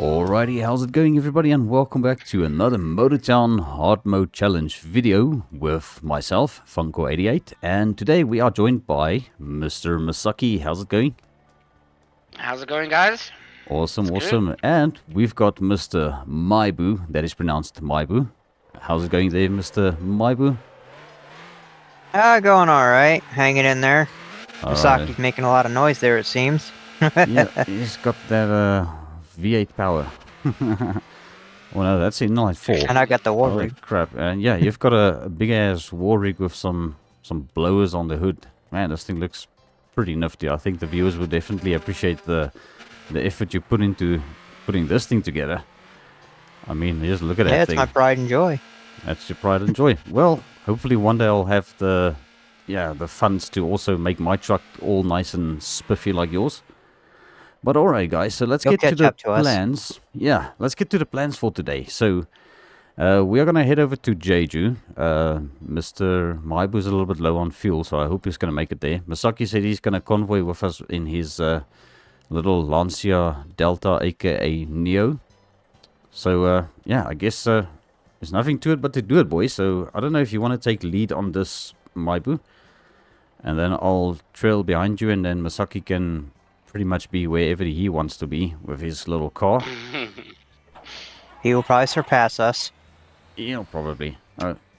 Alrighty, how's it going everybody, and welcome back to another Motortown Hard Mode Challenge video with myself, FUNCLE88, and today we are joined by Mr. Masaki. How's it going? How's it going, guys? Awesome, It's awesome. good. And we've got Mr. Maibu, that is pronounced Maibu. How's it going there, Mr. Maibu? Going alright. Hanging in there. Alright. Masaki's making a lot of noise there, it seems. Yeah, he's got that V8 power. Oh no, that's inline 4. And I got the war Holy rig. crap. And yeah, you've got a big ass war rig with some blowers on the hood. Man, this thing looks pretty nifty. I think the viewers would definitely appreciate the effort you put into putting this thing together. I mean, just look at that It's thing. my pride and joy. That's your pride and joy. Well, hopefully one day I'll have the funds to also make my truck all nice and spiffy like yours. But alright guys, so let's You'll get to catch the up to us. plans. Yeah, let's get to the plans for today. So we are going to head over to Jeju. Mr. Maibu's a little bit low on fuel, so I hope he's going to make it there. Masaki said he's going to convoy with us in his little Lancia Delta, aka Neo. So yeah, I guess there's nothing to it but to do it, boys. So I don't know if you want to take lead on this, Maibu, and then I'll trail behind you, and then Masaki can pretty much be wherever he wants to be with his little car. He will probably surpass us. Yeah, probably.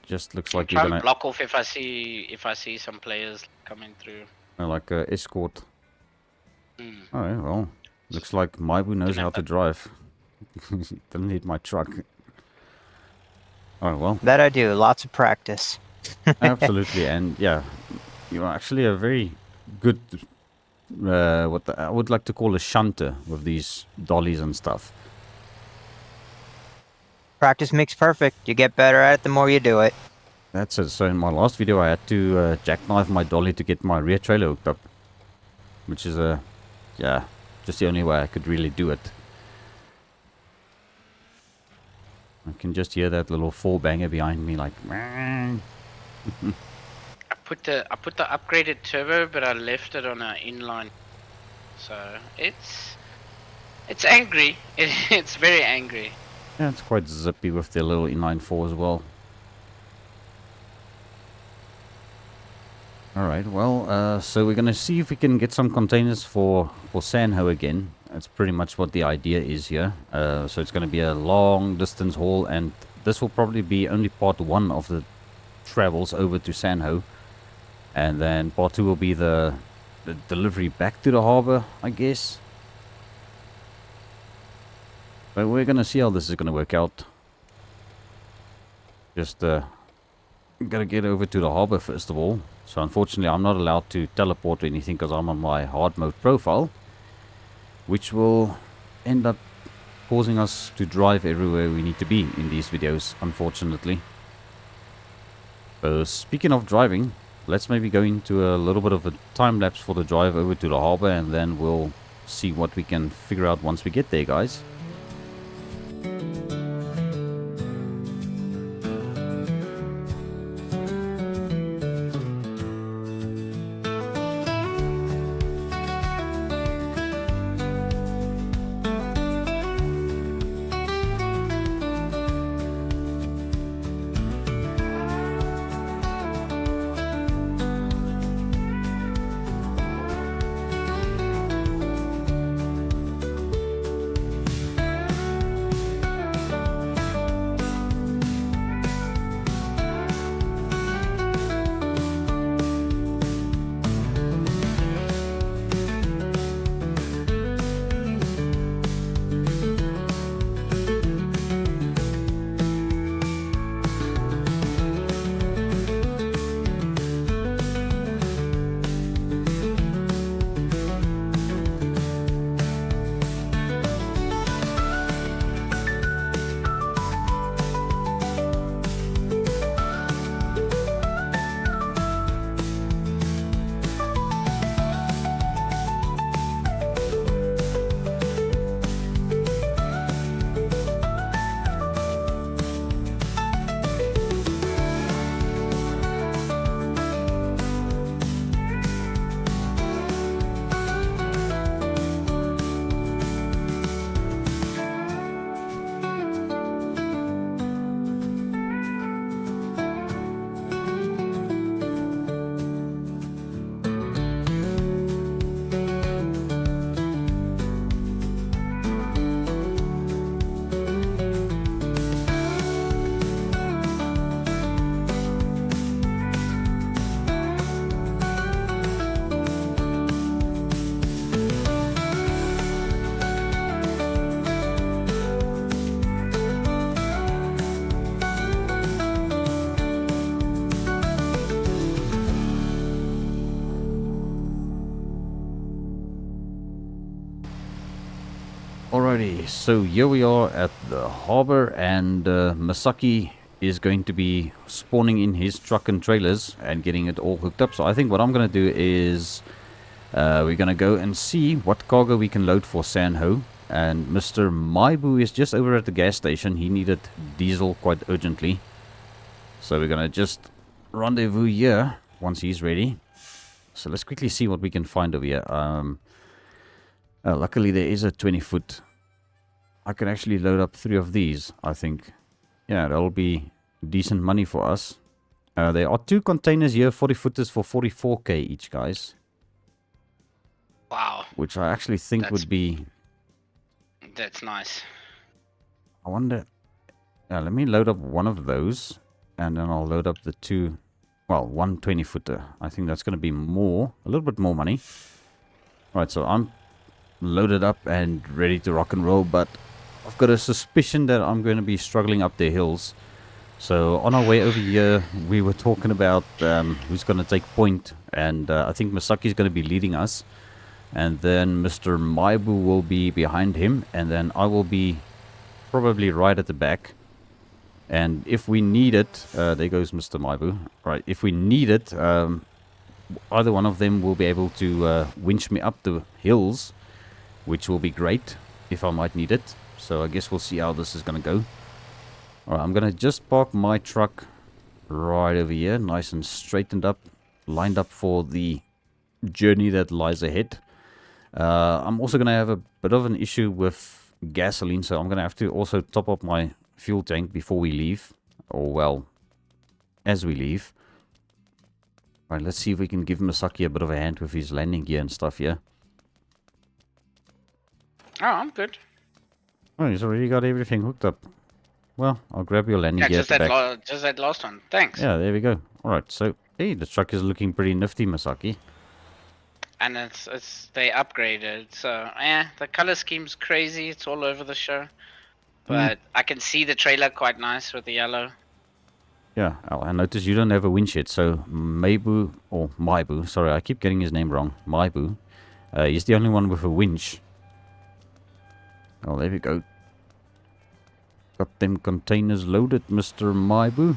Just looks like Try you're and gonna block off if I see some players coming through. like escort. Mm. Alright, well, looks like Maibu knows how to drive. Doesn't need my truck. Oh well, That I do. Lots of practice. absolutely, and yeah, you are actually a very good. I would like to call a shunter with these dollies and stuff. Practice makes perfect. You get better at it the more you do it. That's it. So in my last video, I had to jackknife my dolly to get my rear trailer hooked up, which is yeah, just the only way I could really do it. I can just hear that little four banger behind me, like. I put the upgraded turbo, but I left it on an inline, so it's angry. It's very angry. Yeah, it's quite zippy with the little inline 4 as well. Alright, well, so we're going to see if we can get some containers for Sanho again. That's pretty much what the idea is here. So it's going to be a long distance haul, and this will probably be only part 1 of the travels over to Sanho. And then part 2 will be the delivery back to the harbor, I guess. But we're going to see how this is going to work out. Just gotta get over to the harbor first of all. So unfortunately I'm not allowed to teleport or anything because I'm on my hard mode profile, which will end up causing us to drive everywhere we need to be in these videos, unfortunately. So speaking of driving, let's maybe go into a little bit of a time lapse for the drive over to the harbor, and then we'll see what we can figure out once we get there, guys. Alrighty, so here we are at the harbor, and Masaki is going to be spawning in his truck and trailers and getting it all hooked up. So I think what I'm going to do is we're going to go and see what cargo we can load for Sanho. And Mr. Maibu is just over at the gas station. He needed diesel quite urgently. So we're going to just rendezvous here once he's ready. So let's quickly see what we can find over here. Luckily there is a 20-foot. I can actually load up 3 of these, I think. Yeah, that'll be decent money for us. There are 2 containers here, 40-footers for 44k each, guys. Wow. Which I actually think would be... That's nice. I wonder... let me load up one of those. And then I'll load up the 2... Well, 1 20-footer. I think that's going to be more. A little bit more money. Right, so I'm loaded up and ready to rock and roll. But I've got a suspicion that I'm going to be struggling up the hills. So on our way over here, we were talking about who's going to take point. And I think Masaki's going to be leading us. And then Mr. Maibu will be behind him. And then I will be probably right at the back. And if we need it, there goes Mr. Maibu. Right, if we need it, either one of them will be able to winch me up the hills, which will be great if I might need it. So I guess we'll see how this is going to go. Alright, I'm going to just park my truck right over here, nice and straightened up, lined up for the journey that lies ahead. I'm also going to have a bit of an issue with gasoline, so I'm going to have to also top up my fuel tank before we leave, or well, as we leave. Right, let's see if we can give Masaki a bit of a hand with his landing gear and stuff here. Oh, I'm good. Oh, he's already got everything hooked up. Well, I'll grab your landing Yeah, gear just at the that, back. just that last one. Thanks. Yeah, there we go. Alright, so, hey, the truck is looking pretty nifty, Masaki. And they upgraded, so yeah, the color scheme's crazy. It's all over the show. But I can see the trailer quite nice with the yellow. Yeah, I noticed you don't have a winch yet, so Maibu, sorry, I keep getting his name wrong. Maibu, he's the only one with a winch. Oh, there we go. Got them containers loaded, Mr. Maibu.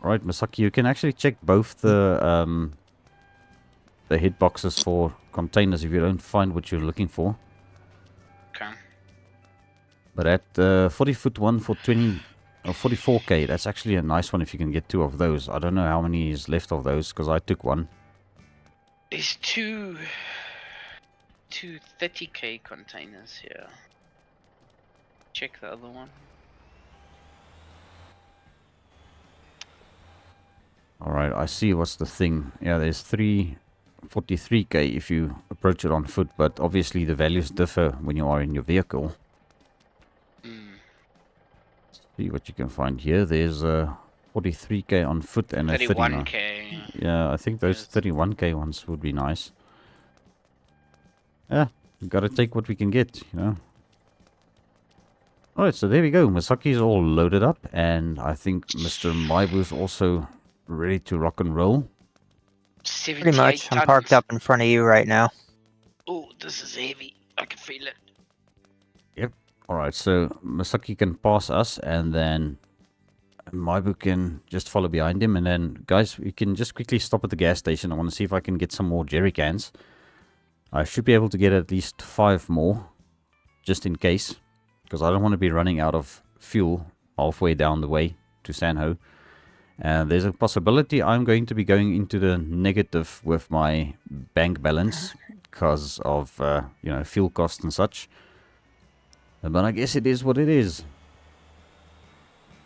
Alright, Masaki, you can actually check both the hit boxes for containers if you don't find what you're looking for. Okay. But at 40-foot one for 44k, that's actually a nice one if you can get 2 of those. I don't know how many is left of those, because I took one. There's two 30k containers here. Check the other one. Alright, I see what's the thing. Yeah, there's 43k if you approach it on foot, but obviously the values differ when you are in your vehicle. See what you can find here. There's 43k on foot and a 31k. Yeah, I think those 31k ones would be nice. Yeah, we gotta take what we can get, you know. Alright, so there we go. Masaki's all loaded up, and I think Mr. Maibu's also ready to rock and roll. Pretty much. I'm parked up in front of you right now. Oh, this is heavy. I can feel it. Yep. Alright, so Masaki can pass us, and then Maibu can just follow behind him. And then, guys, we can just quickly stop at the gas station. I want to see if I can get some more jerry cans. I should be able to get at least 5 more, just in case. Because I don't want to be running out of fuel halfway down the way to Sanho. And there's a possibility I'm going to be going into the negative with my bank balance because of, you know, fuel costs and such. But I guess it is what it is.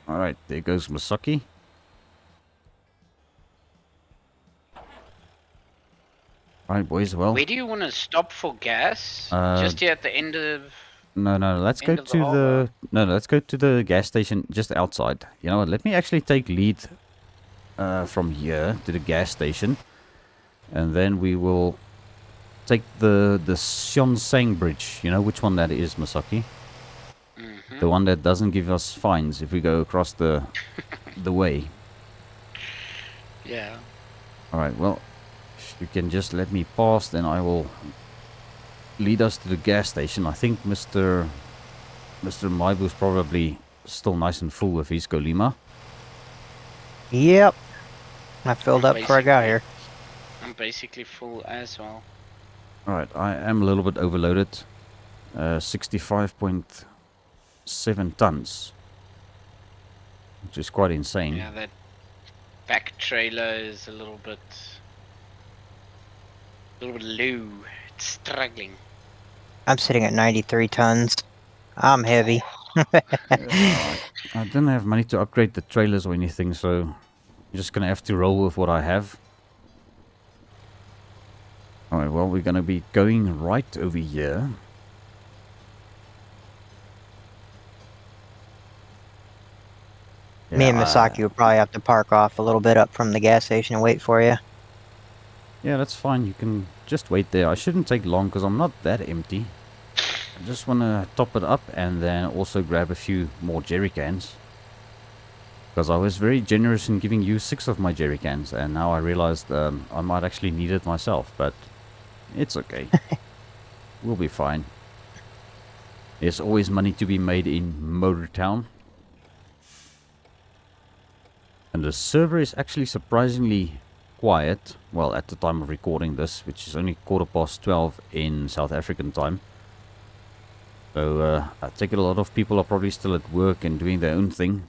Alright, there goes Masaki. Alright, boys, well. Where do you want to stop for gas? Just here at the end of... No, let's go to the... No, let's go to the gas station just outside. You know what, let me actually take lead from here to the gas station. And then we will take the Xionsang Bridge. You know which one that is, Masaki? The one that doesn't give us fines if we go across the way. Yeah. Alright, well, if you can just let me pass, then I will lead us to the gas station. I think Mr. Mr. Maibu's probably still nice and full with his Golima. Yep. I filled up before I got here. I'm basically full as well. Alright, I am a little bit overloaded. 65.7 tons. Which is quite insane. Yeah, that back trailer is a little bit low. It's struggling. Oh. I'm sitting at 93 tons. I'm heavy. I didn't have money to upgrade the trailers or anything, so I'm just gonna have to roll with what I have. Alright, well, we're gonna be going right over here. Me and Misaki will probably have to park off a little bit up from the gas station and wait for you. Yeah, that's fine. You can just wait there. I shouldn't take long because I'm not that empty. I just want to top it up and then also grab a few more jerry cans. Because I was very generous in giving you 6 of my jerry cans, and now I realized I might actually need it myself, but it's okay. We'll be fine. There's always money to be made in Motortown. And the server is actually surprisingly quiet. Well, at the time of recording this, which is only 12:15 in South African time. So I take it a lot of people are probably still at work and doing their own thing.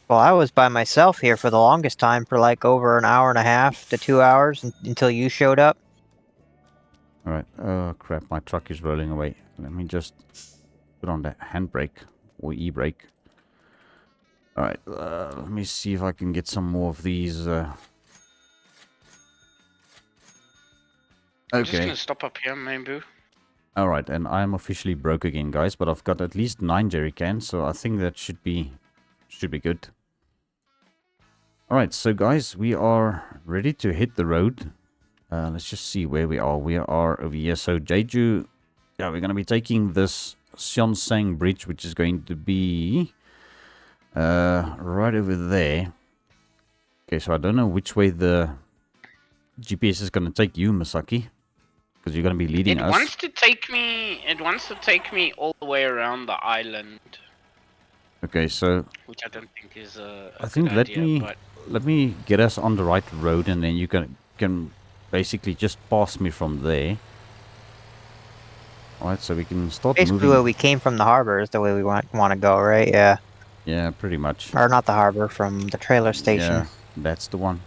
Well, I was by myself here for the longest time, for like over an hour and a half to 2 hours until you showed up. Alright, oh crap, my truck is rolling away. Let me just put on that handbrake or e-brake. Alright, let me see if I can get some more of these. I'm just Okay. gonna stop up here, Mambu. Alright, and I'm officially broke again, guys, but I've got at least 9 jerry cans, so I think that should be good. Alright, so guys, we are ready to hit the road. Let's just see where we are. We are over here. So Jeju, yeah, we're going to be taking this Xiansang bridge, which is going to be right over there. Okay, so I don't know which way the GPS is going to take you, Misaki, because you're going to be leading us. It wants to take me all the way around the island. Okay, so Which I don't think is a I think good idea, let me get us on the right road, and then you can basically just pass me from there. Alright, so we can start Basically, moving. the way we came from the harbor is the way we want to go, right? Yeah. Yeah, pretty much. Or not the harbor, from the trailer station. Yeah, that's the one.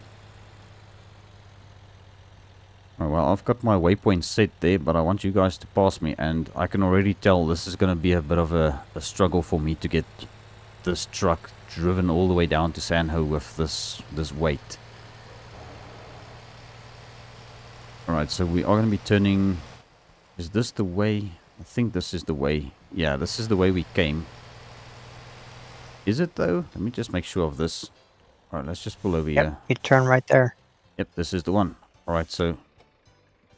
Oh, well, I've got my waypoint set there, but I want you guys to pass me, and I can already tell this is going to be a bit of a struggle for me to get this truck driven all the way down to Sanho with this weight. Alright, so we are going to be turning... Is this the way? I think this is the way. Yeah, this is the way we came. Is it though? Let me just make sure of this. Alright, let's just pull over here. You turn right there. Yep, this is the one. Alright, so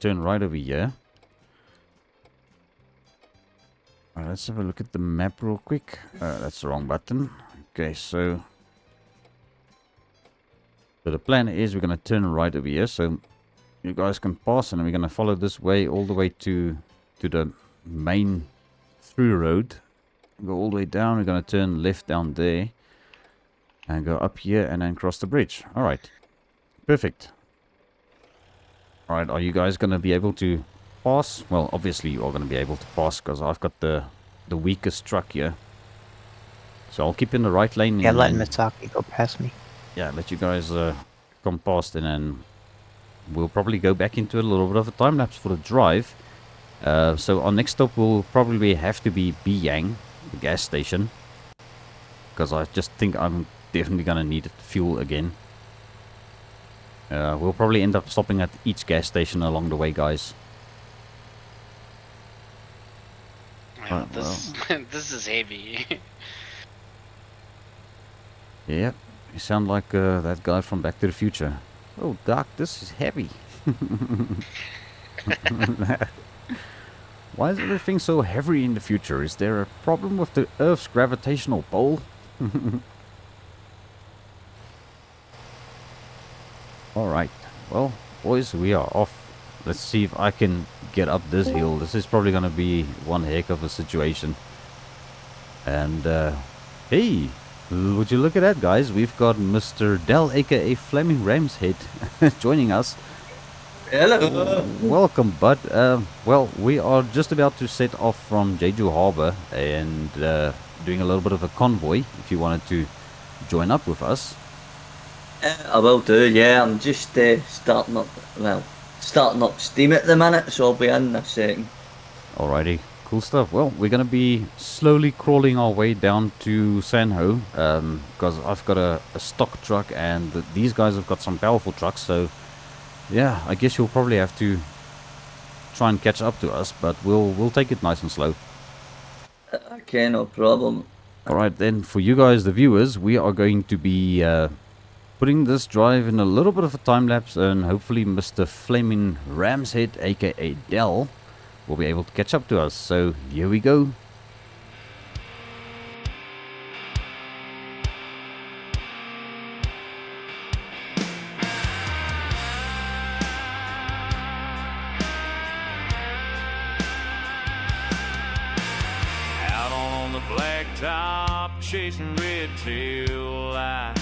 turn right over here. Alright, let's have a look at the map real quick. That's the wrong button. Okay, so the plan is we're going to turn right over here, so you guys can pass, and then we're going to follow this way all the way to the main through road. Go all the way down. We're going to turn left down there and go up here and then cross the bridge. Alright, perfect. Alright, are you guys going to be able to pass? Well, obviously you are going to be able to pass because I've got the weakest truck here. So I'll keep in the right lane. Yeah, letting Misaki go past me. Yeah, let you guys come past, and then we'll probably go back into a little bit of a time lapse for the drive. So our next stop will probably have to be Biyang, the gas station, because I just think I'm definitely gonna need fuel again. We'll probably end up stopping at each gas station along the way, guys. Yeah, Right, this this is heavy. Yeah, you sound like that guy from Back to the Future. Oh, Doc, this is heavy. Why is everything so heavy in the future? Is there a problem with the Earth's gravitational pull? Alright, well, boys, we are off. let's see if I can get up this hill. This is probably going to be one heck of a situation. And, hey, would you look at that, guys? We've got Mr. Dell, aka Flaming Ramshead, joining us. Hello. Welcome, bud. Well, we are just about to set off from Jeju Harbor and doing a little bit of a convoy, if you wanted to join up with us. I will do, yeah. I'm just starting up steam at the minute, so I'll be in a second. Alrighty, cool stuff. Well, we're going to be slowly crawling our way down to Sanho, because I've got a stock truck and these guys have got some powerful trucks, so yeah, I guess you'll probably have to try and catch up to us, but we'll take it nice and slow. Okay, no problem. Alright then, for you guys, the viewers, we are going to be putting this drive in a little bit of a time lapse, and hopefully Mr. Flaming Ramshead, aka Dell, will be able to catch up to us. So here we go. Out on the blacktop, chasing red tail lights.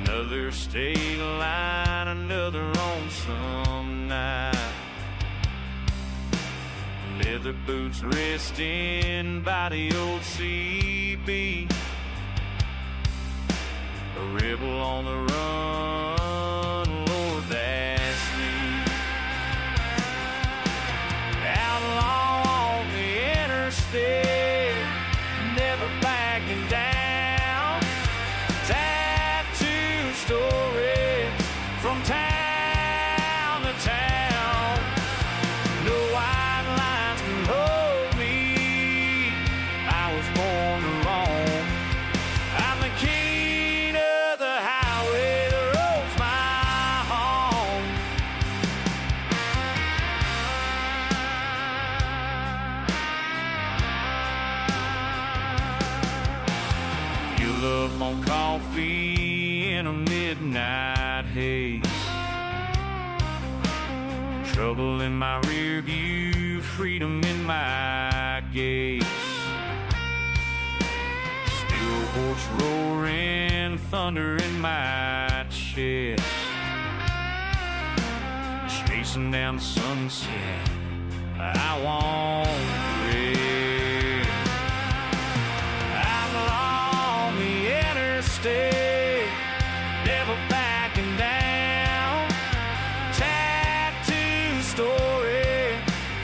Another state line, another lonesome night. Leather boots resting by the old CB. A rebel on the run, Lord, that's me. Outlaw on the interstate, never backing down. Tattoo stories from town to town. No white lines can hold me. I was born to roam. I'm the king of the highway, the road's my home. You love my coffee in a midnight haze. Trouble in my rear view, freedom in my gaze. Still horse roaring, thunder in my chest. Chasing down the sunset, I won't rest. I'm along the interstate, never backing down. Tattoo story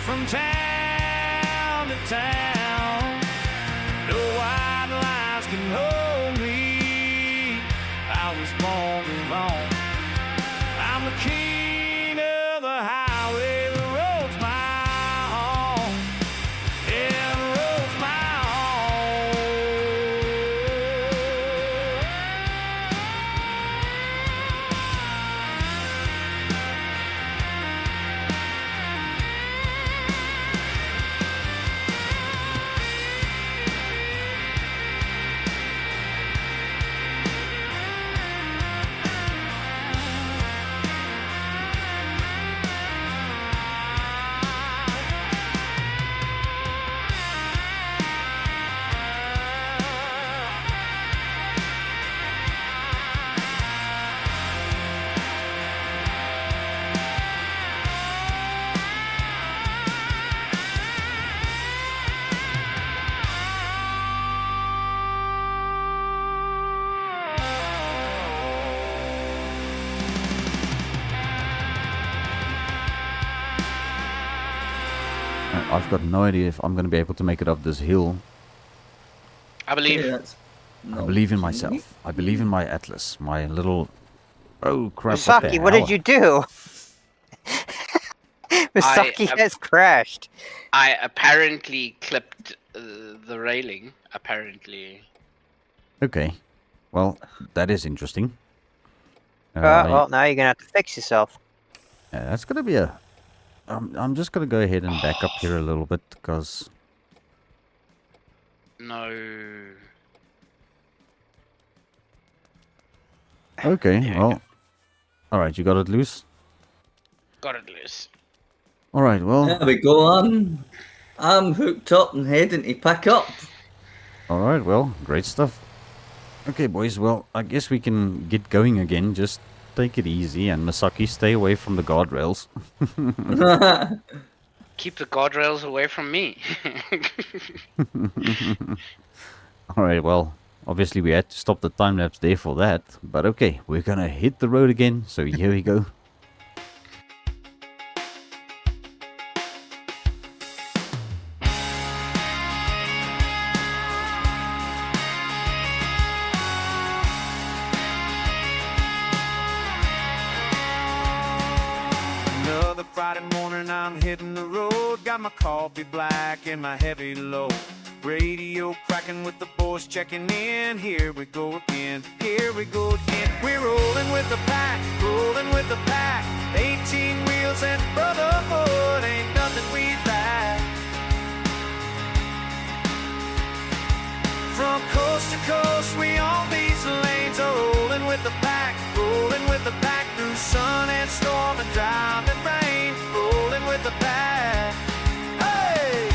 from town to town. No white lines can hold me. I was born to roam. I'm the king of the highway, the road's my home. Yeah, the road's my I've got no idea if I'm going to be able to make it up this hill. I believe. Yeah, that's I believe in myself. I believe in my Atlas, my little... Oh crap, what the Misaki, what did hell? you do? Misaki has crashed. I apparently clipped the railing. Apparently. Okay, well, that is interesting. Well, now you're gonna have to fix yourself. Yeah, that's going to be a... I'm just going to go ahead and back up here a little bit, because... No. Okay, There we well... go. Alright, you got it loose? Got it loose. All right, well, There we go. I'm hooked up and heading to pack up. all right, well, great stuff. Okay, boys, well, I guess we can get going again. Just take it easy, and Masaki, stay away from the guardrails. Keep the guardrails away from me. All right, well, obviously we had to stop the time lapse there for that, but okay, we're gonna hit the road again, so here we go. Another Friday morning, I'm hitting the road. Got my coffee black and my heavy load. Radio cracking with the boys checking in. Here we go again, here we go again. We're rolling with the pack, rolling with the pack. 18 wheels and brotherhood ain't nothing we lack. From coast to coast, we on these lanes are rolling with the pack, rolling with the pack through sun and storm and drought and rain, rolling with the pack. Hey!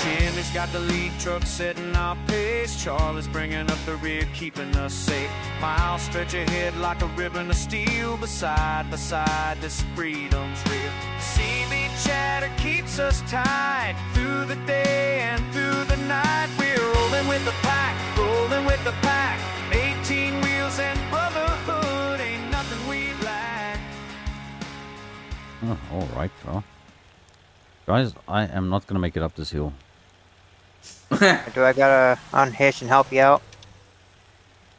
Jimmy's got the lead truck setting our pace. Charlie's bringing up the rear, keeping us safe. Miles stretch ahead like a ribbon of steel. Beside this freedom's real. CV chatter keeps us tight through the day and through the night. We're rolling with the pack, rolling with the pack. 18 wheels and brotherhood ain't nothing we lack. Oh, all right, well. Guys, I am not gonna make it up this hill. Do I gotta unhitch and help you out?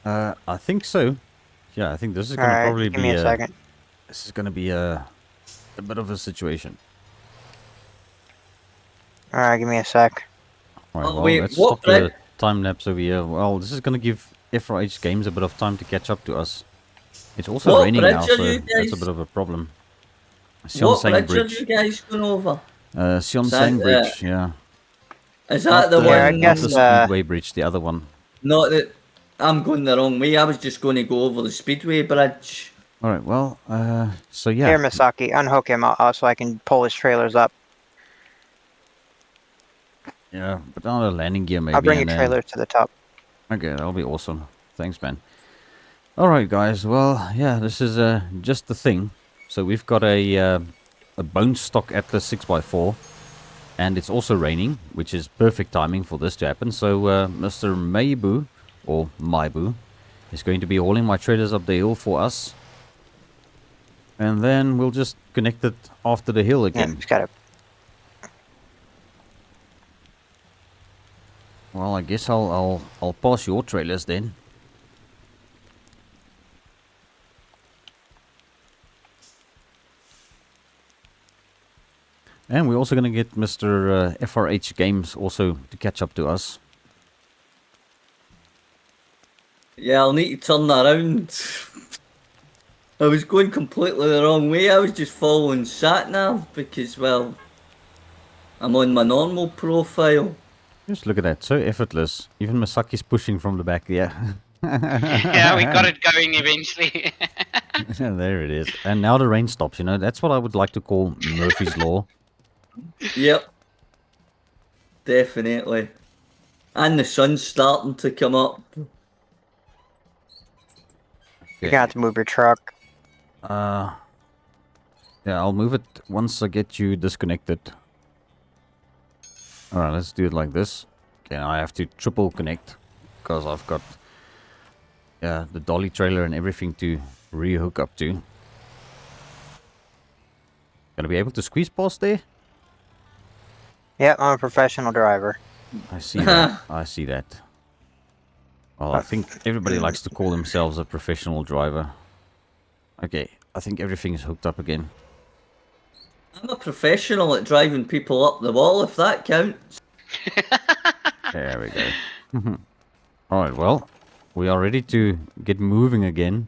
I think so. Yeah, I think this is gonna Alright, probably give be me a second. This is gonna be a bit of a situation. Alright, give me a sec. All right, Oh, well, wait, let's what stop the red- time lapse over here. Well, this is gonna give FRH Games a bit of time to catch up to us. It's also What raining bridge now, are so you that's a guys- bit of a problem. What Xionsang bridge are you guys going over? Xionsang that, Bridge, yeah. Is that the Not Yeah, I one? not guess, the Speedway Bridge, the other one. Not that I'm going the wrong way. I was just going to go over the Speedway Bridge. All right, well, so yeah. Here, Misaki, unhook him out so I can pull his trailers up. Yeah, but on a landing gear maybe. I'll bring your and then- trailers to the top. Okay, that'll be awesome. Thanks, man. Alright, guys. Well, yeah, this is just the thing. So we've got a bone stock Atlas 6x4. And it's also raining, which is perfect timing for this to happen. So Mr. Maibu, or Maibu, is going to be hauling my trailers up the hill for us. And then we'll just connect it after the hill Yeah, again. just gotta. Well, I guess I'll pass your trailers then. And we're also going to get Mr. FRH Games also to catch up to us. Yeah, I'll need to turn that around. I was going completely the wrong way. I was just following SatNav because, well, I'm on my normal profile. Just look at that, so effortless. Even Masaki's pushing from the back, yeah. Yeah, we got it going eventually. There it is. And now the rain stops, you know. That's what I would like to call Murphy's Law. Yep. Definitely. And the sun's starting to come up. You're gonna have to move your truck. Yeah, I'll move it once I get you disconnected. Alright, let's do it like this. Okay, now I have to triple connect because I've got the dolly trailer and everything to re-hook up to. Gonna be able to squeeze past there? Yep, I'm a professional driver. I see that. I see that. Well, I think everybody likes to call themselves a professional driver. Okay, I think everything is hooked up again. I'm a professional at driving people up the wall, if that counts. There we go. Alright, well, we are ready to get moving again.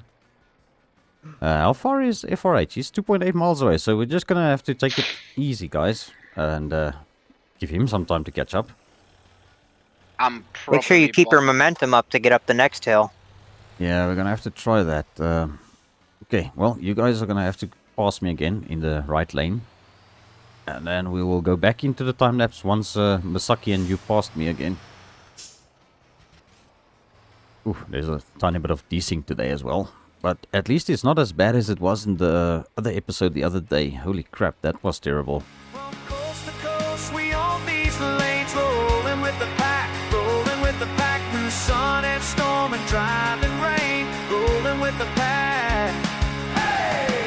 How far is FRH? He's 2.8 miles away, so we're just gonna have to take it easy, guys. And give him some time to catch up. I'm Make sure you properly keep your bombed. momentum up to get up the next hill. Yeah, we're gonna have to try that. Okay, well, you guys are gonna have to pass me again in the right lane. And then we will go back into the time lapse once Misaki and you passed me again. Ooh, there's a tiny bit of desync today as well. But at least it's not as bad as it was in the other episode the other day. Holy crap, that was terrible. From coast to coast, we own these lanes, rolling with the pack, rolling with the pack, through sun and storm and driving rain, rolling with the pack. Hey!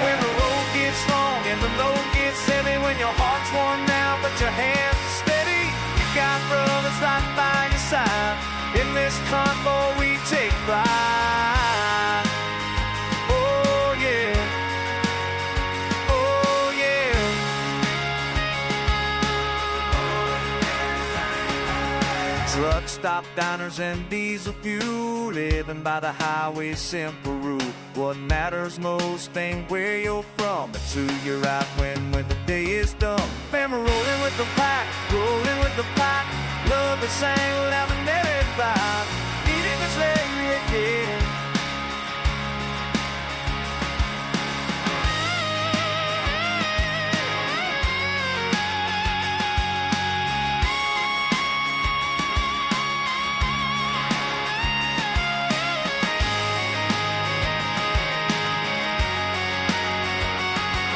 When the road gets long and the load gets heavy, when your heart's worn out but your hands are steady, you got brothers right by your side. In this convoy we take pride. Oh yeah, oh yeah. Truck stop diners and diesel fuel, living by the highway simple rule. What matters most ain't where you're from, it's who you're at when the day is done. Remember rolling with the pack, rolling with the pack. Love the same, laughing everybody. Eating the slavery again.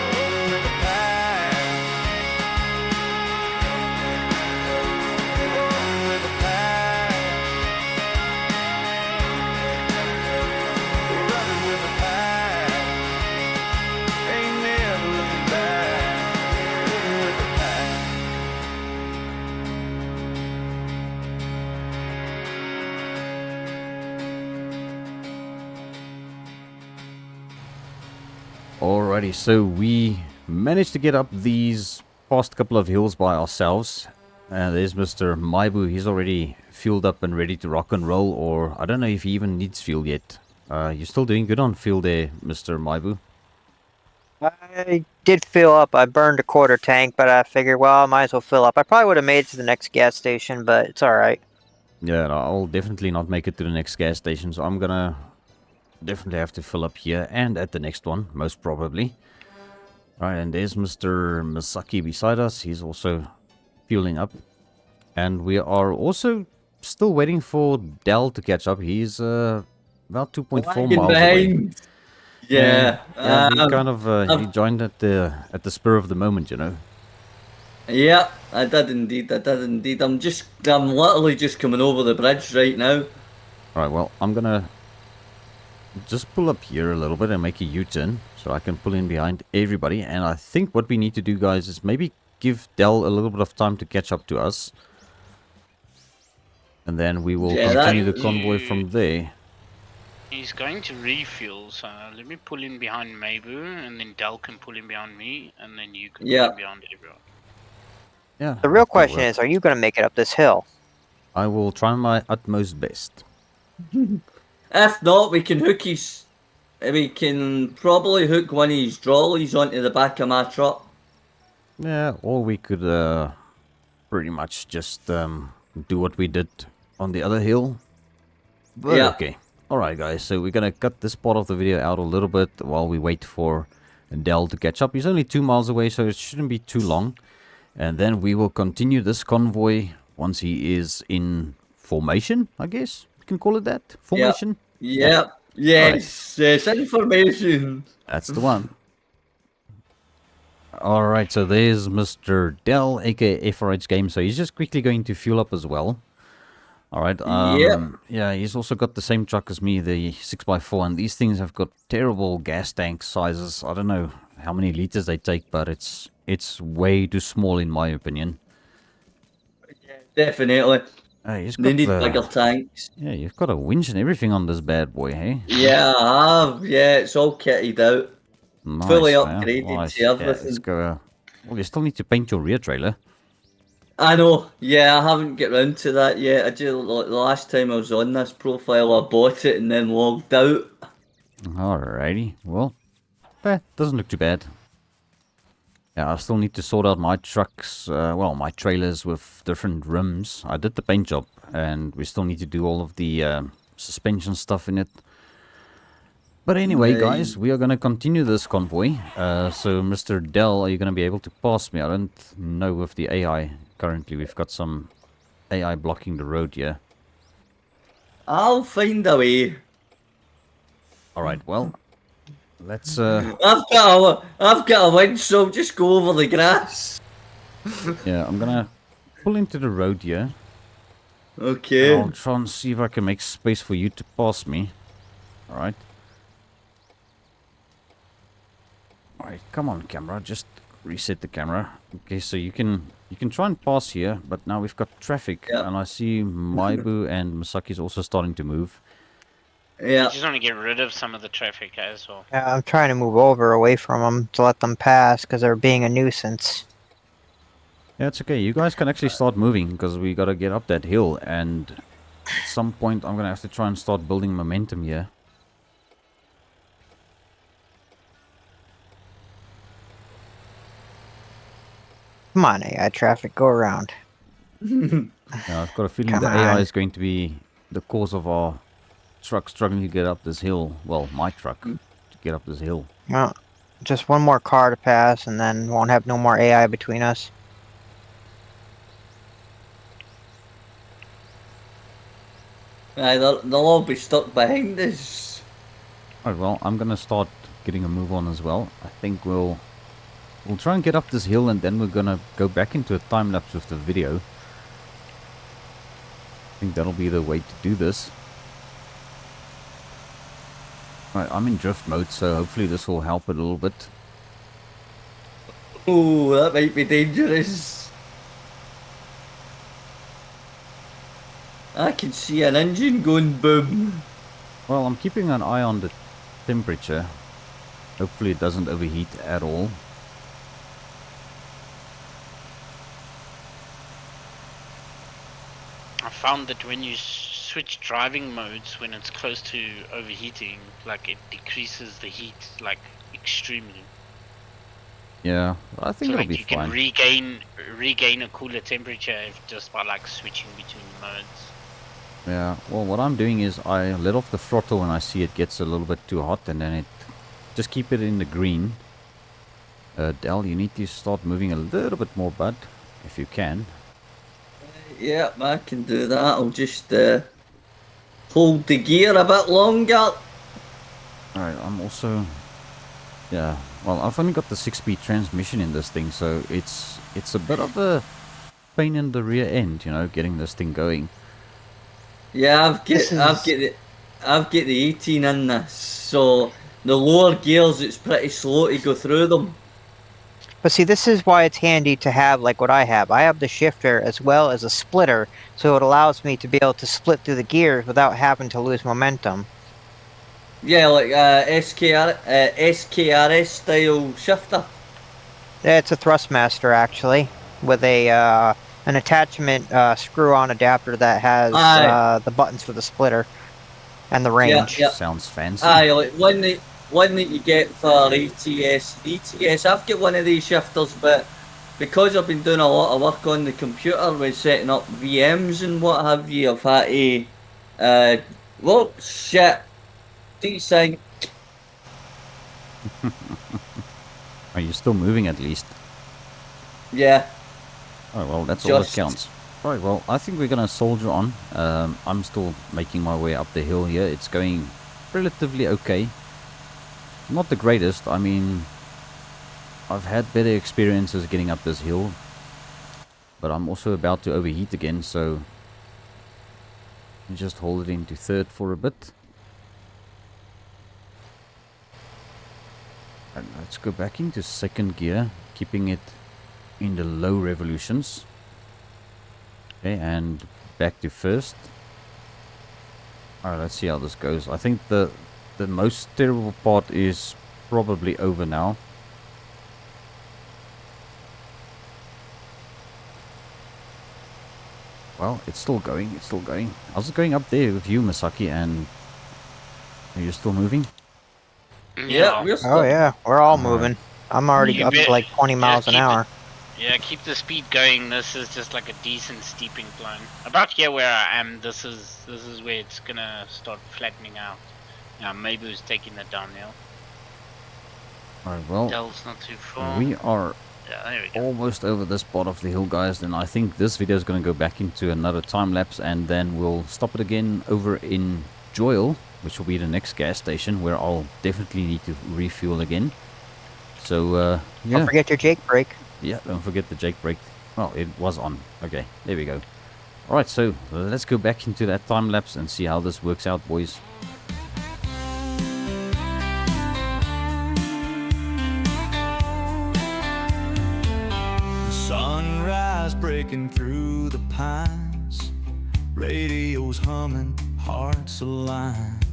Rolling with the pack. Rolling with the pack. Running with the pack. Ain't never looking back. Rolling with the pack. Alrighty, so we managed to get up these past couple of hills by ourselves. There's Mr. Maibu. He's already fueled up and ready to rock and roll, or I don't know if he even needs fuel yet. You're still doing good on fuel there, Mr. Maibu. I did fill up. I burned a quarter tank, but I figured, well, I might as well fill up. I probably would have made it to the next gas station, but it's all right. Yeah, no, I'll definitely not make it to the next gas station, so I'm gonna definitely have to fill up here and at the next one, most probably. Alright, and there's Mr. Misaki beside us. He's also fueling up. And we are also still waiting for Dell to catch up. He's about 2.4 Lagging miles away. behind. Yeah. Yeah, he kind of he joined at the spur of the moment, you know. Yeah, I did indeed. I did indeed. I'm literally just coming over the bridge right now. Alright, well, I'm gonna just pull up here a little bit and make a U-turn so I can pull in behind everybody. And I think what we need to do, guys, is maybe give Dell a little bit of time to catch up to us. And then we will Yeah, continue the convoy from there. He's going to refuel, so let me pull in behind Mabu, and then Del can pull in behind me, and then you can Yeah. pull in behind everyone. Yeah. The real that could question work. is, are you going to make it up this hill? I will try my utmost best. If not, we can hook his. We can probably hook one of his trolleys onto the back of my truck. Yeah, or we could pretty much just do what we did on the other hill. But Yeah. okay. Alright, guys, so we're gonna cut this part of the video out a little bit while we wait for Dell to catch up. He's only 2 miles away, so it shouldn't be too long. And then we will continue this convoy once he is in formation, I guess. We can call it that. Formation? Yeah. Yes. Yes. Information. That's the one. Alright, so there's Mr. Dell, aka FRH Game. So he's just quickly going to fuel up as well. Alright, yeah, he's also got the same truck as me, the 6x4, and these things have got terrible gas tank sizes. I don't know how many liters they take, but it's way too small in my opinion. Definitely. He's They got need the, bigger tanks. yeah, you've got a winch and everything on this bad boy, hey? Yeah, I have. Yeah, it's all kitted out. Nice, Fully man. upgraded Nice. to Yeah, everything. let's go. Well, you still need to paint your rear trailer. I know. Yeah, I haven't get round to that yet. I just like the last time I was on this profile, I bought it and then logged out. Alrighty. Well, doesn't look too bad. Yeah, I still need to sort out my trucks, well, my trailers with different rims. I did the paint job, and we still need to do all of the suspension stuff in it. But anyway, guys, we are going to continue this convoy. So, Mr. Dell, are you going to be able to pass me? I don't know with the AI. Currently, we've got some AI blocking the road here. I'll find a way. Alright, well, let's... I've got a winch, so I'll just go over the grass. yeah, I'm going to pull into the road here. Okay. And I'll try and see if I can make space for you to pass me. Alright. Alright, come on camera, just reset the camera. Okay, so you can try and pass here, but now we've got traffic, Yep. and I see Maibu and Masaki's also starting to move. Yeah. You just want to get rid of some of the traffic as well. Yeah, I'm trying to move over away from them to let them pass because they're being a nuisance. Yeah, it's okay. You guys can actually start moving because we gotta get up that hill, and at some point I'm gonna have to try and start building momentum here. Come on, AI traffic, go around. Yeah, I've got a feeling Come the AI on. is going to be the cause of our truck struggling to get up this hill. Well, my truck to get up this hill. Well, just one more car to pass, and then won't have no more AI between us. Aye, they'll all be stuck behind us. Alright, well, I'm gonna start getting a move on as well. I think we'll try and get up this hill, and then we're gonna go back into a time lapse with the video. I think that'll be the way to do this. Alright, I'm in drift mode, so hopefully this will help a little bit. Oh, that might be dangerous. I can see an engine going boom. Well, I'm keeping an eye on the temperature. Hopefully it doesn't overheat at all. I found that when you switch driving modes when it's close to overheating, like it decreases the heat like extremely. Yeah, I think So it'll like be you can fine. regain a cooler temperature if just by like switching between modes. Yeah, well, what I'm doing is I let off the throttle when I see it gets a little bit too hot, and then it just keep it in the green. Dell, you need to start moving a little bit more, bud, if you can. Yeah, I can do that. I'll just hold the gear a bit longer. Alright, I'm also... Yeah, well, I've only got the 6-speed transmission in this thing, so it's a bit of a pain in the rear end, you know, getting this thing going. Yeah, This I've got the 18 in this, so the lower gears it's pretty slow to go through them. But see, this is why it's handy to have like what I have. I have the shifter as well as a splitter, so it allows me to be able to split through the gears without having to lose momentum. Yeah, like SKRS style shifter. Yeah, it's a Thrustmaster actually, with a an attachment screw-on adapter that has Aye. the buttons for the splitter and the range. Yeah. Sounds fancy. Aye, like one that you get for ETS. I've got one of these shifters, but because I've been doing a lot of work on the computer with setting up VMs and what have you, I've had to well, shit, desync. Are you still moving at least? Yeah. Oh, well, that's all that Just- counts. Right, well, I think we're gonna soldier on. I'm still making my way up the hill here. It's going relatively okay. Not the greatest. I mean, I've had better experiences getting up this hill, but I'm also about to overheat again, so just hold it into third for a bit. And let's go back into second gear, keeping it in the low revolutions. Okay, and back to first. Alright, let's see how this goes. I think the most terrible part is probably over now. Well, it's still going. It's still going. I was going up there with you, Masaki, and are you still moving? Yeah, we're Oh still. yeah, we're all Alright. moving. I'm already You up to bet- like 20 miles an keep it- hour. Yeah, keep the speed going. This is just like a decent steeping climb. About here where I am, this is where it's gonna start flattening out. Yeah, maybe it's taking the downhill. Alright, well, Dell's not too far. we are Yeah, there we go. almost over this part of the hill, guys. Then I think this video is going to go back into another time lapse, and then we'll stop it again over in Joyle, which will be the next gas station where I'll definitely need to refuel again. So yeah, Don't forget your Jake brake. yeah, don't forget the Jake brake. Well, it was on. Okay, there we go. Alright, so let's go back into that time lapse and see how this works out, boys. Sunrise breaking through the pines, radios humming, hearts aligned.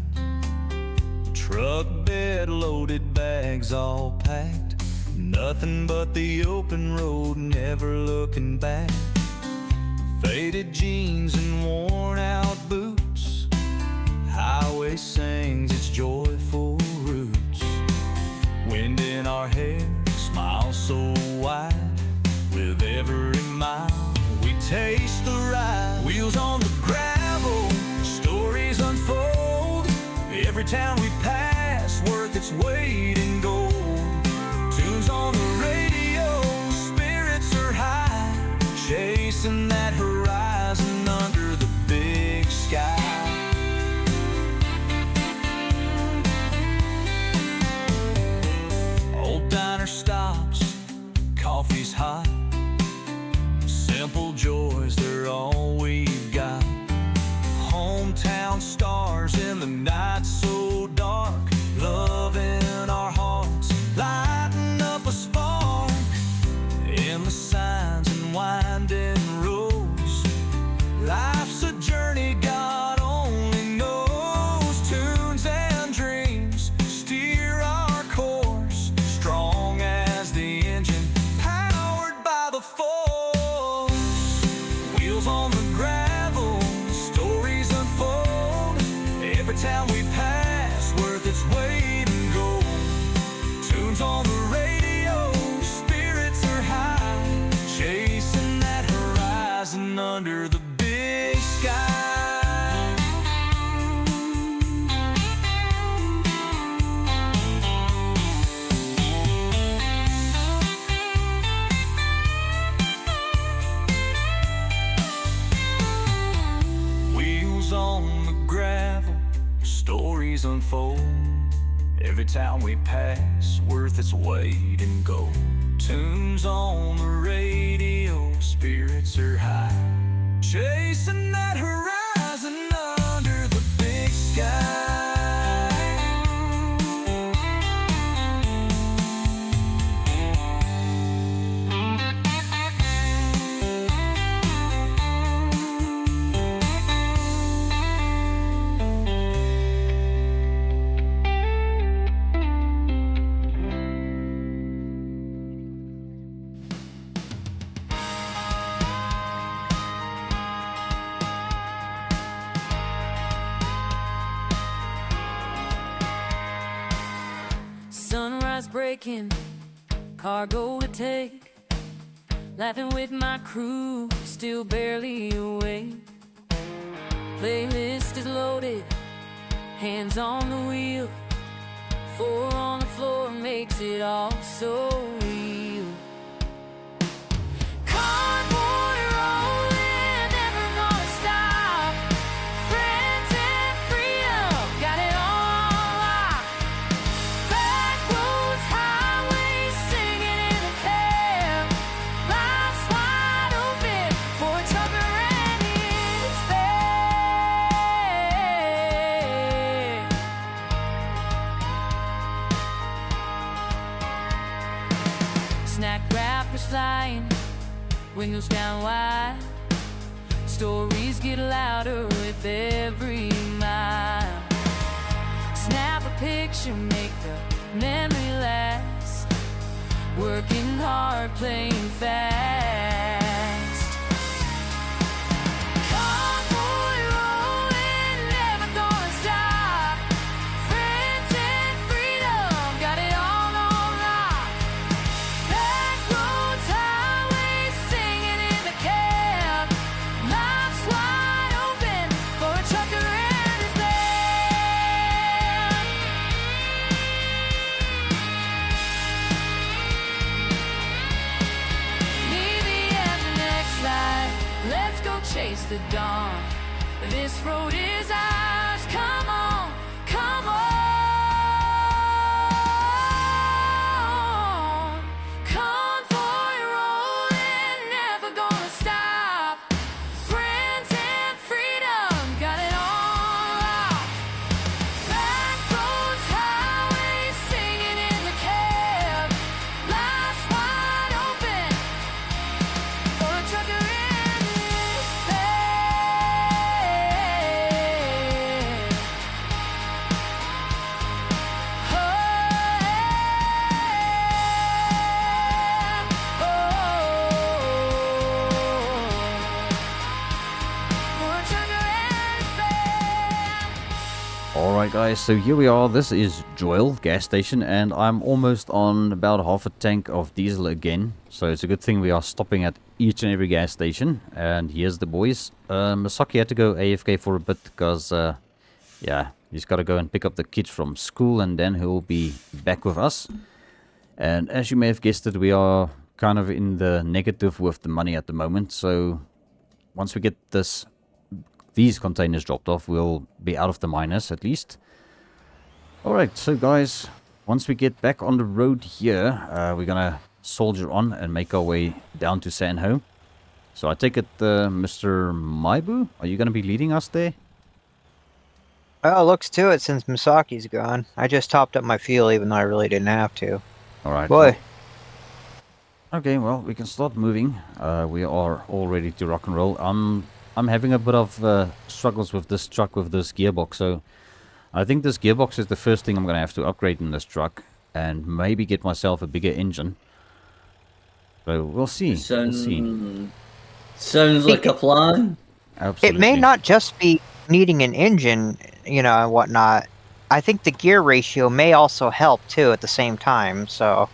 Truck bed loaded, bags all packed, nothing but the open road, never looking back. Faded jeans and worn out boots, highway sings its joyful roots. Wind in our hair, smile so wide. With every mile, we taste the ride. Wheels on the gravel, stories unfold. Every town we pass, worth its weight in gold. Tunes on the radio, spirits are high, chasing that horizon under the big sky. Old diner stops, coffee's hot. Simple joys, they're all we've got. Hometown stars in the night so dark, love in our hearts, lighting up a spark. In the signs and winding roads, life's a journey God only knows. Tunes and dreams steer our course, strong as the engine, powered by the force. Wheels on the gravel, stories unfold. Every town we pass, worth its weight in gold. Tunes on the radio, spirits are high, chasing that horizon under the big sky. Wheels on the gravel, stories unfold. Every town we pass, worth its weight in gold. Tunes on the radio, spirits are high, chasing that horizon under the big sky. Sunrise breaking, cargo to take. Laughing with my crew, still barely awake. Playlist is loaded, hands on the wheel. 4 on the floor makes it all so real. Convoy rolling, never gonna stop. Friends and freedom, got it all locked. Back roads, highways, singing in the cab. Life's wide open for a trucker and his band. Snack wrappers flying, windows down wide. Stories get louder with every mile. Snap a picture, make the memory last. Working hard, playing fast. the dawn. This road is ours. Come on, come on. Convoy rolling, never gonna stop. Friends and freedom, got it all locked. Back roads, highways, singing in the cab. Life's wide open for a trucker in this band. Oh, for a trucker in this band. Alright guys, so here we are. This is Joel gas station, and I'm almost on about half a tank of diesel again. So it's a good thing we are stopping at each and every gas station. And here's the boys. Masaki had to go AFK for a bit because, yeah, he's got to go and pick up the kids from school, and then he'll be back with us. And as you may have guessed it, we are kind of in the negative with the money at the moment. So once we get these containers dropped off, we'll be out of the minus at least. Alright, so guys, once we get back on the road here, we're gonna soldier on and make our way down to Sanho. So I take it, Mr. Maibu, are you gonna be leading us there? Well, looks to it since Misaki's gone. I just topped up my fuel even though I really didn't have to. Alright. Boy, Okay, well, we can start moving. We are all ready to rock and roll. I'm having a bit of struggles with this truck with this gearbox, so I think this gearbox is the first thing I'm going to have to upgrade in this truck, and maybe get myself a bigger engine. So we'll see. We'll see. Sounds like a plan. Absolutely. it may not just be needing an engine, you know, and whatnot. I think the gear ratio may also help too at the same time, so...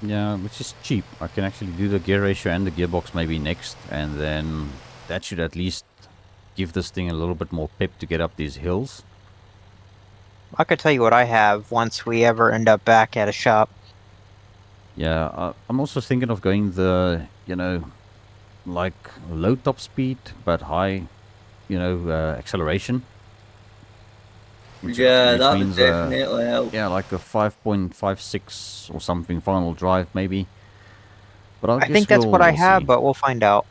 Yeah, which is cheap. I can actually do the gear ratio and the gearbox maybe next, and then that should at least give this thing a little bit more pep to get up these hills. I could tell you what I have once we ever end up back at a shop. Yeah, I'm also thinking of going the, you know, like low top speed but high, you know, acceleration. Which That would means, definitely help. yeah, like a 5.56 or something final drive maybe. But I think that's what I have, but we'll find out.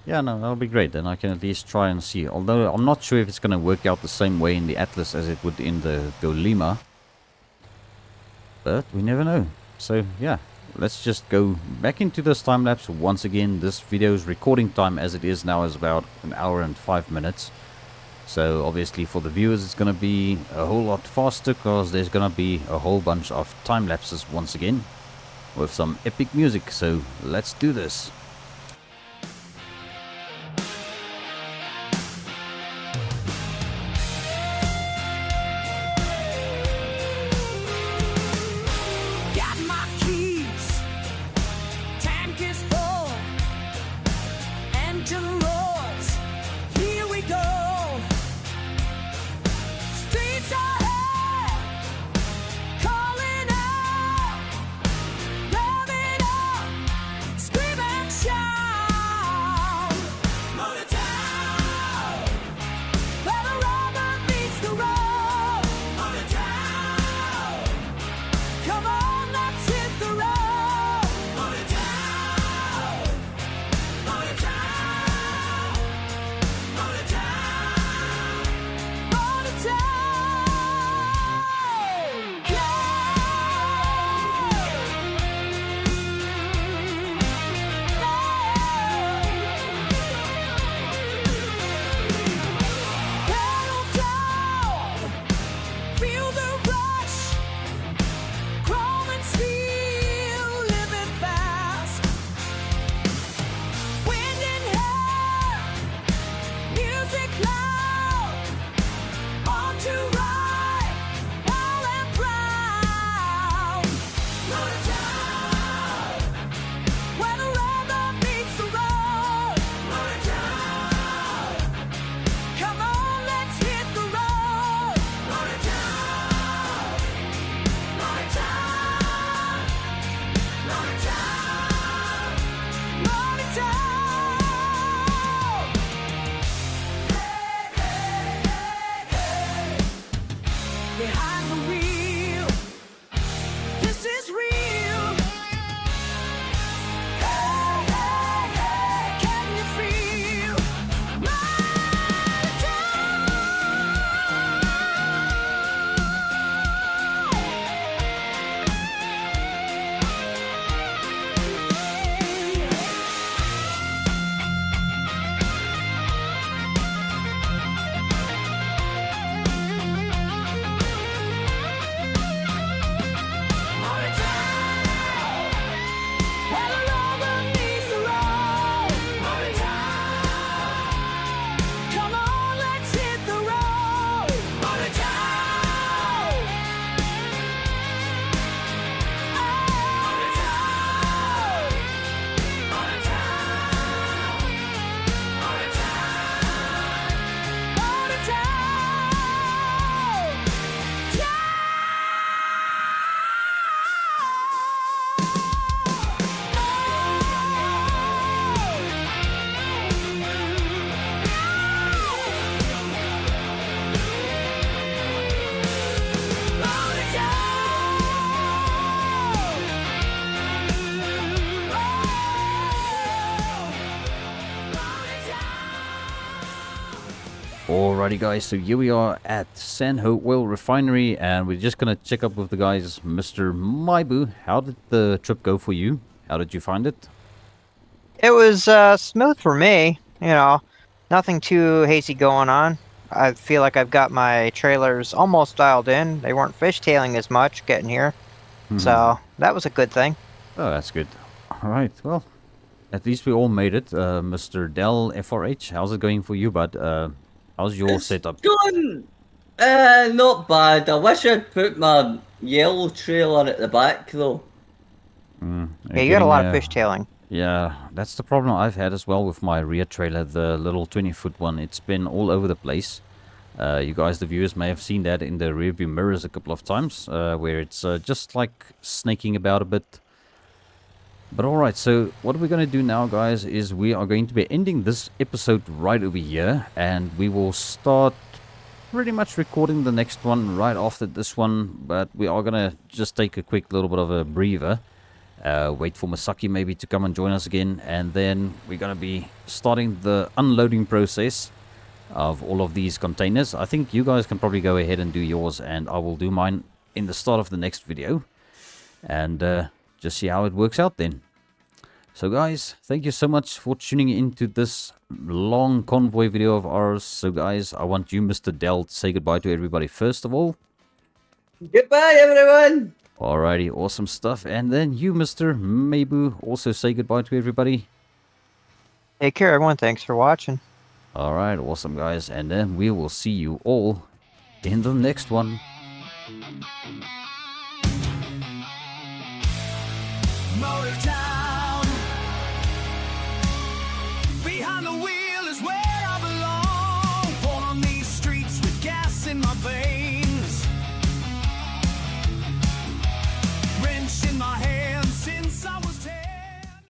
Yeah, no, that'll be great. Then I can at least try and see. Although I'm not sure if it's going to work out the same way in the Atlas as it would in the Golema. But we never know. So, yeah. Let's just go back into this time lapse once again. This video's recording time as it is now is about 1 hour and 5 minutes. So obviously for the viewers it's going to be a whole lot faster because there's going to be a whole bunch of time lapses once again with some epic music. So let's do this. Got my keys, tank is full, engine roars, here we go. Streets ahead, calling out, revving up, scream and shout. Motor town, where the rubber meets the road. Motor town, come on, let's hit the road. Motor town, motor town, motor town, motor town. Pedal down, feel the rush. Chrome Alrighty guys, so here we are at San Ho Oil Refinery, and we're just gonna check up with the guys. Mr. Maibu, how did the trip go for you? How did you find it? It was smooth for me. You know, nothing too hazy going on. I feel like I've got my trailers almost dialed in. They weren't fishtailing as much getting here, so that was a good thing. Oh, that's good. Alright, well, at least we all made it. Mr. Dell FRH, how's it going for you, bud? How's your setup? Going, not bad. I wish I'd put my yellow trailer at the back though. Yeah, you got a lot of fishtailing. Yeah, that's the problem I've had as well with my rear trailer, the little 20-foot one. It's been all over the place. You guys, the viewers, may have seen that in the rearview mirrors a couple of times, where it's just like snaking about a bit. But alright, so what we're going to do now, guys, is we are going to be ending this episode right over here, and we will start pretty much recording the next one right after this one, but we are going to just take a quick little bit of a breather, wait for Masaki maybe to come and join us again, and then we're going to be starting the unloading process of all of these containers. I think you guys can probably go ahead and do yours, and I will do mine in the start of the next video, and just see how it works out then. So guys, thank you so much for tuning into this long convoy video of ours. So guys, I want you, Mr. Dell, to say goodbye to everybody first of all. Goodbye, everyone. Alrighty, awesome stuff. And then you, Mr. Maibu, also say goodbye to everybody. Take care, everyone. Thanks for watching. Alright, awesome guys. And then we will see you all in the next one. Motor Town, behind the wheel.